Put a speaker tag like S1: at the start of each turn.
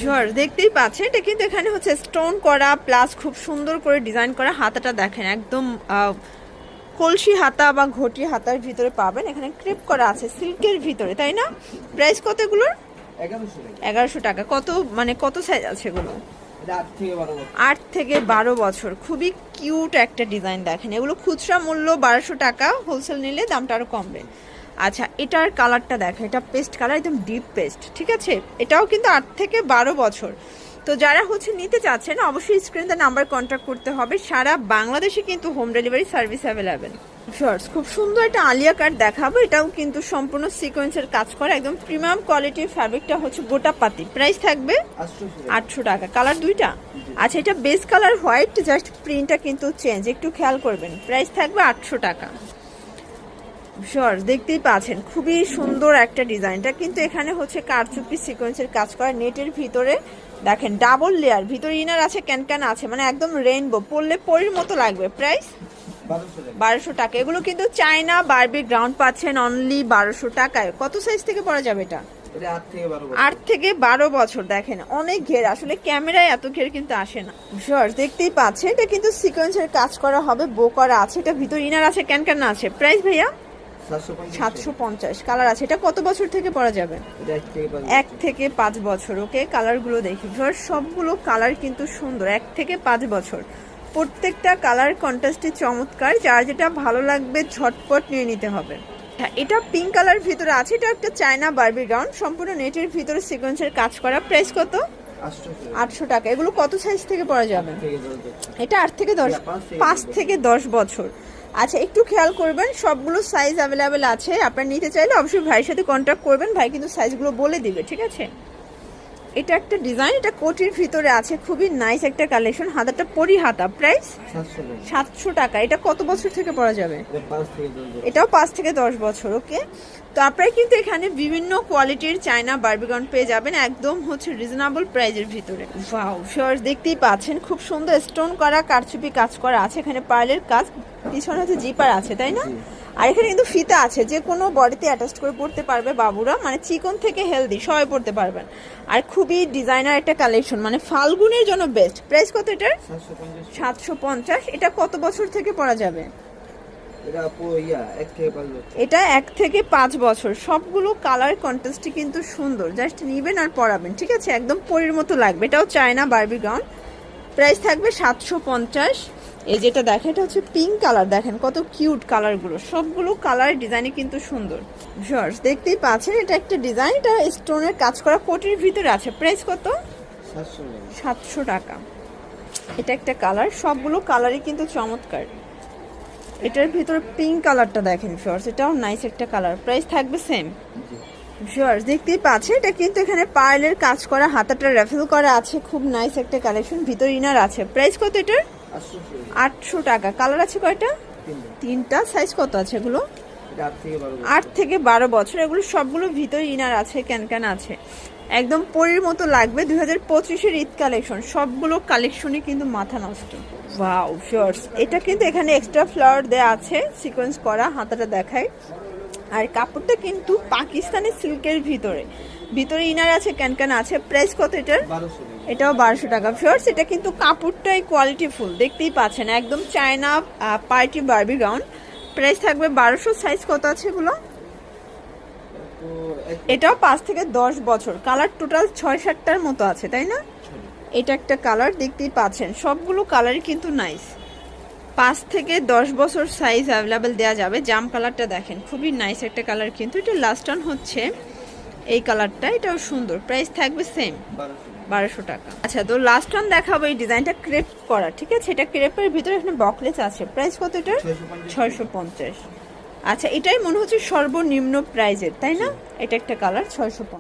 S1: জোর দেখতেই পাচ্ছেন, এটা কিন্তু এখানে হচ্ছে স্টোন করা প্লাস খুব সুন্দর করে ডিজাইন করা। হাতাটা দেখেন একদম কলসি হাতা বা ঘটি হাতার ভিতরে পাবেন। এখানে ক্রেপ করা আছে সিল্কের ভিতরে, তাই না? প্রাইস কত এগুলোর? 1100 টাকা। কত মানে কত সাইজ আছে এগুলো? 8 থেকে 12 বছর। খুবই কিউট একটা ডিজাইন দেখেন। এগুলো খুচরা মূল্য 1200 টাকা, হোলসেল নিলে দামটা আরো কমবে। আচ্ছা, এটার কালারটা দেখেন, এটা পেস্ট কালার, একদম ডিপ পেস্ট, ঠিক আছে? এটাও কিন্তু 8 থেকে 12 বছর। তো যারা হচ্ছে নিতে চাচ্ছেন অবশ্যই স্ক্রিনে নাম্বার কন্ট্যাক্ট করতে হবে। সারা বাংলাদেশে কিন্তু home delivery service available. Shorts খুব সুন্দর একটা আলিয়া কাট দেখাবো। এটাও কিন্তু সম্পূর্ণ সিকোয়েন্সের কাজ করা, একদম প্রিমিয়াম কোয়ালিটির ফ্যাব্রিকটা হচ্ছে গোটা পাতি। প্রাইস থাকবে 800 টাকা। কালার দুইটা। আচ্ছা, এটা বেস কালার হোয়াইট, জাস্ট প্রিন্টটা কিন্তু চেঞ্জ, একটু খেয়াল করবেন। প্রাইস থাকবে 800 টাকা। শর্টস দেখতেই পাচ্ছেন খুবই সুন্দর একটা ডিজাইনটা কিন্তু এখানে হচ্ছে কারচুপি সিকোয়েন্সের কাজ করা, নেটের ভিতরে দেখেন ডাবল লেয়ার, ভিতরে ইনার আছে, ক্যানক্যান আছে, মানে একদম রেইনবো, পরলে পরির মতো লাগবে। প্রাইস 1200 টাকা। এগুলো কিন্তু চায়না বারবি গ্রাউন্ড পাচ্ছেন অনলি 1200 টাকায়। কত সাইজ থেকে পরা যাবে এটা? 8 থেকে 12 বছর। দেখেন অনেক ঘের, আসলে ক্যামেরায় এত ঘের কিন্তু আসে না। শর্টস দেখতেই পাচ্ছেন, এটা কিন্তু সিকোয়েন্সের কাজ করা হবে, বো করা আছে, এটা ভিতরে ইনার আছে, ক্যানক্যান আছে। প্রাইস ভাইয়া 750। কালার আছে। এটা কত বছর থেকে পরা যাবে? 1 থেকে 5 বছর। ওকে, কালারগুলো দেখি। সবগুলো কালার কিন্তু সুন্দর, 1 থেকে 5 বছর। প্রত্যেকটা কালার কন্ট্রাস্টে চমৎকার, যার যেটা ভালো লাগবে ঝটপট নিয়ে নিতে হবে। হ্যাঁ, এটা পিঙ্ক কালার ভিতরে আছে, এটা একটা চায়না বারবি গ্রাউন্ড, সম্পূর্ণ নেটের ভিতরে সিকোয়েন্সের কাজ করা। প্রাইস কত? 800 টাকা। এগুলো কত সাইজ থেকে পরা যাবে? এটা 8 থেকে 10, 5 থেকে 10 বছর। আচ্ছা, একটু খেয়াল করবেন, সবগুলো সাইজ অ্যাভেলেবেল আছে। আপনারা নিতে চাইলে অবশ্যই ভাইয়ের সাথে কন্ট্যাক্ট করবেন, ভাই কিন্তু সাইজগুলো বলে দিবে, ঠিক আছে? এটা একটা ডিজাইন, এটা কোটির ভিতরে আছে, খুবই নাইস একটা কালেকশন। হাতাটা পরি হাতা। প্রাইস 700 টাকা। এটা কত বছর থেকে পরা যাবে? এটাও 5 থেকে 10 বছর। ওকে, তো আপনারা কিন্তু এখানে বিভিন্ন কোয়ালিটির চায়না বারবিকন পেয়ে যাবেন, একদম হচ্ছে রিজনেবল প্রাইজের ভিতরে। ওয়াও, শর্টস দেখতেই পাচ্ছেন খুব সুন্দর স্টোন করা কারচুপি কাজ করা আছে, এখানে পার্লের কাজ, পিছনে হচ্ছে জিপার আছে, তাই না? আর এখানে কিন্তু ফিতা আছে, যে কোনো বডিতে অ্যাটাচ করে পড়তে পারবে বাবুরা, মানে চিকন থেকে হেলদি সবাই পড়তে পারবেন। আর খুবই ডিজাইনার একটা কালেকশন, মানে ফাল্গুনের জন্য বেস্ট। প্রাইস কত এটার? 750। এটা কত বছর থেকে পরা যাবে? এটা 1 থেকে 5 বছর। সবগুলো কালার কন্ট্রাস্টে কিন্তু সুন্দর, জাস্ট নিবেন আর পরাবেন, ঠিক আছে? একদম পরির মতো লাগবে। এটাও চায়না বারবি গ্রাউন্ড। প্রাইস থাকবে 750। এই যেটা দেখেন, এটা হচ্ছে পিঙ্ক কালার, দেখেন কত কিউট কালারগুলো, সবগুলো কালার ডিজাইনে কিন্তু সুন্দর। শর্টস দেখতেই পাচ্ছেন, এটা একটা ডিজাইন, এটা স্টোনের কাজ করা কোটির ভিতরে আছে। প্রাইস কত? 700 টাকা। এটা একটা কালার, সবগুলো কালারই কিন্তু চমৎকার। এটার ভিতরে পিঙ্ক কালারটা দেখেন শর্টস, এটাও নাইস একটা কালার। প্রাইস থাকবে সেম। শর্টস দেখতেই পাচ্ছেন, এটা কিন্তু এখানে পার্লের কাজ করা, হাতাটা র্যাফেল করা আছে, খুব নাইস একটা কালেকশন, ভিতর ইনার আছে। প্রাইস কত এটার? 800 টাকা। কালার আছে কয়টা? 3টা। সাইজ কত আছে এগুলো? 8 থেকে 12 বছর। এগুলো সবগুলো ভিতরে ইনার আছে, ক্যানক্যান আছে, একদম পরির মতো লাগবে। 2025-এর ঈদ কালেকশন, সবগুলো কালেকশনই কিন্তু মাথা নষ্ট। ওয়াও শর্টস, এটা কিন্তু এখানে এক্সট্রা ফ্লাওয়ার দেয়া আছে, সিকোয়েন্স করা, হাতাটা দেখায়। আর কাপড়টা কিন্তু পাকিস্তানি সিল্কের ভিতরে, ভিতরে ইনার আছে, ক্যানক্যান আছে। প্রাইস কত এটার? এটাও 1200 টাকা। শর্টস, এটা কিন্তু কাপড়টাই কোয়ালিটি ফুল, দেখতেই পাচ্ছেন, একদম China party Barbie ground. Price থাকবে 1200। সাইজ কত আছে এগুলো? এটাও 5 থেকে 10 বছর। কালার টোটাল 6-7টার মতো আছে, তাই না? এটা একটা কালার, দেখতেই পাচ্ছেন সবগুলো কালারই কিন্তু নাইস। 5 থেকে 10 বছর সাইজ অ্যাভেলেবেল দেওয়া যাবে। জাম কালারটা দেখেন, খুবই নাইস একটা কালার কিন্তু। এটা লাস্ট অন হচ্ছে এই কালারটা, এটাও সুন্দর। প্রাইস থাকবে সেম, 1200 টাকা। আচ্ছা, তো লাস্ট অন দেখাবো এই ডিজাইনটা ক্রেপ করা, ঠিক আছে? এটা ক্রেপের ভিতরে এখানে বকলেস আছে। প্রাইস কত এটা? 650। আচ্ছা, এটাই মনে হচ্ছে সর্বনিম্ন প্রাইজের, তাই না? এটা একটা কালার, 650।